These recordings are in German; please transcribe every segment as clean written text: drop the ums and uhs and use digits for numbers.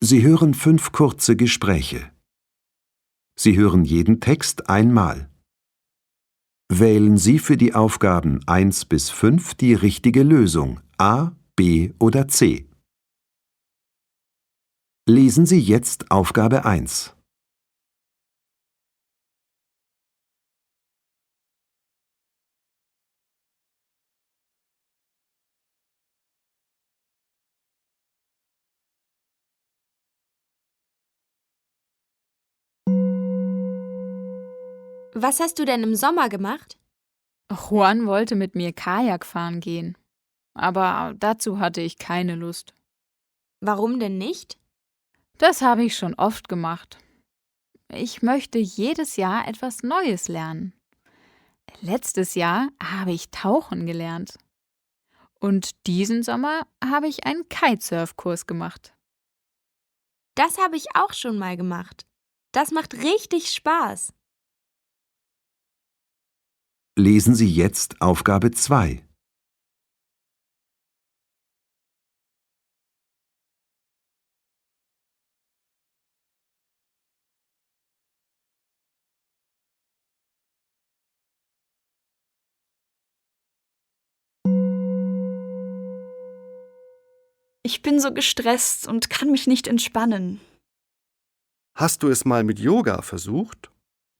Sie hören 5 kurze Gespräche. Sie hören jeden Text einmal. Wählen Sie für die Aufgaben 1 bis 5 die richtige Lösung, A, B oder C. Lesen Sie jetzt Aufgabe 1. Was hast du denn im Sommer gemacht? Juan wollte mit mir Kajak fahren gehen, aber dazu hatte ich keine Lust. Warum denn nicht? Das habe ich schon oft gemacht. Ich möchte jedes Jahr etwas Neues lernen. Letztes Jahr habe ich Tauchen gelernt. Und diesen Sommer habe ich einen Kitesurf-Kurs gemacht. Das habe ich auch schon mal gemacht. Das macht richtig Spaß. Lesen Sie jetzt Aufgabe 2. Ich bin so gestresst und kann mich nicht entspannen. Hast du es mal mit Yoga versucht?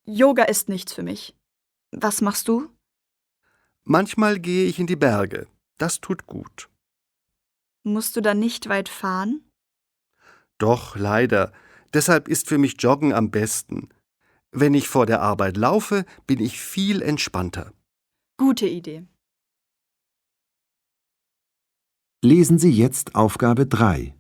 Yoga ist nichts für mich. Was machst du? Manchmal gehe ich in die Berge. Das tut gut. Musst du dann nicht weit fahren? Doch, leider. Deshalb ist für mich Joggen am besten. Wenn ich vor der Arbeit laufe, bin ich viel entspannter. Gute Idee. Lesen Sie jetzt Aufgabe 3.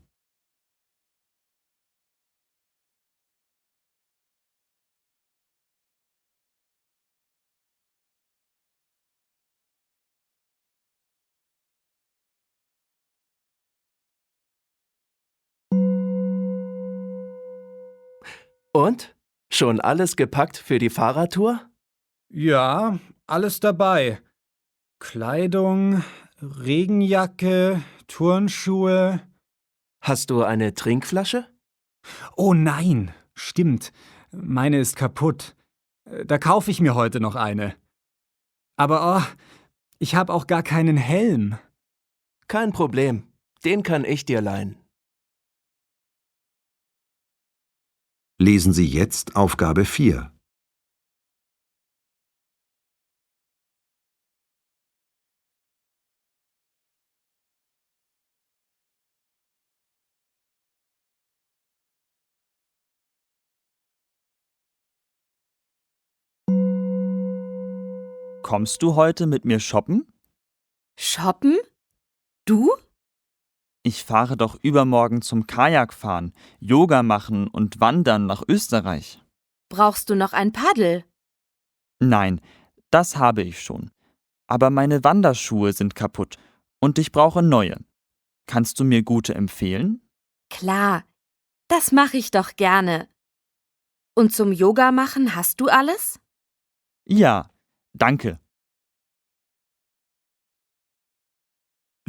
Und? Schon alles gepackt für die Fahrradtour? Ja, alles dabei. Kleidung, Regenjacke, Turnschuhe. Hast du eine Trinkflasche? Oh nein, stimmt. Meine ist kaputt. Da kaufe ich mir heute noch eine. Aber ich habe auch gar keinen Helm. Kein Problem. Den kann ich dir leihen. Lesen Sie jetzt Aufgabe 4. Kommst du heute mit mir shoppen? Shoppen? Du? Ich fahre doch übermorgen zum Kajakfahren, Yoga machen und wandern nach Österreich. Brauchst du noch ein Paddel? Nein, das habe ich schon. Aber meine Wanderschuhe sind kaputt und ich brauche neue. Kannst du mir gute empfehlen? Klar, das mache ich doch gerne. Und zum Yoga machen hast du alles? Ja, danke.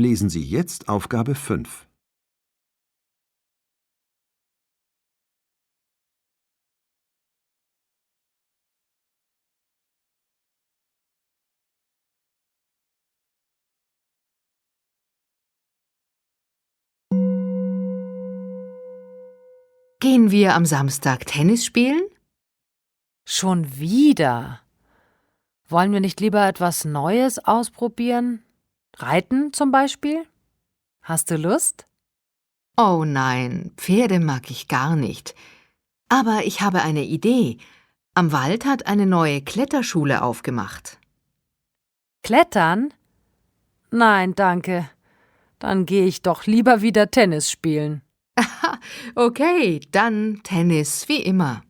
Lesen Sie jetzt Aufgabe 5. Gehen wir am Samstag Tennis spielen? Schon wieder? Wollen wir nicht lieber etwas Neues ausprobieren? Reiten zum Beispiel? Hast du Lust? Oh nein, Pferde mag ich gar nicht. Aber ich habe eine Idee. Am Wald hat eine neue Kletterschule aufgemacht. Klettern? Nein, danke. Dann gehe ich doch lieber wieder Tennis spielen. Okay, dann Tennis wie immer.